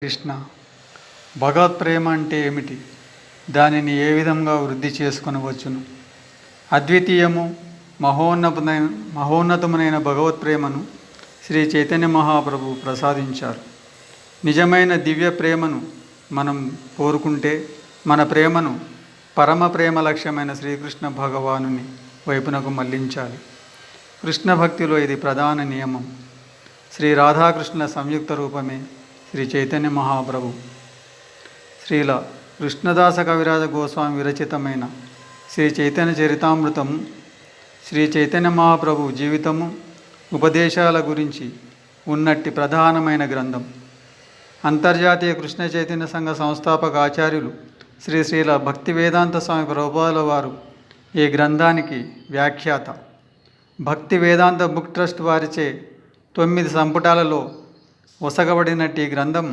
కృష్ణ భగవత్ ప్రేమ అంటే ఏమిటి? దానిని ఏ విధంగా వృద్ధి చేసుకొనవచ్చును? అద్వితీయము మహోన్నతమునైన భగవత్ ప్రేమను శ్రీ చైతన్య మహాప్రభు ప్రసాదించారు. నిజమైన దివ్య ప్రేమను మనం కోరుకుంటే మన ప్రేమను పరమ ప్రేమ లక్ష్యమైన శ్రీకృష్ణ భగవానుని వైపునకు మళ్లించాలి. కృష్ణ భక్తిలో ఇది ప్రధాన నియమం. శ్రీ రాధాకృష్ణుల సంయుక్త రూపమే శ్రీ చైతన్య మహాప్రభు. శ్రీల కృష్ణదాస కవిరాజ గోస్వామి విరచితమైన శ్రీ చైతన్య చరితామృతము శ్రీ చైతన్య మహాప్రభు జీవితము ఉపదేశాల గురించి ఉన్నట్టి ప్రధానమైన గ్రంథం. అంతర్జాతీయ కృష్ణ చైతన్య సంఘ సంస్థాపక ఆచార్యులు శ్రీ శ్రీల భక్తి వేదాంత స్వామి ప్రభుపాదుల వారు ఈ గ్రంథానికి వ్యాఖ్యాత. భక్తి వేదాంత బుక్ ట్రస్ట్ వారిచే 9 సంపుటాలలో ఒసగబడినట్టి ఈ గ్రంథం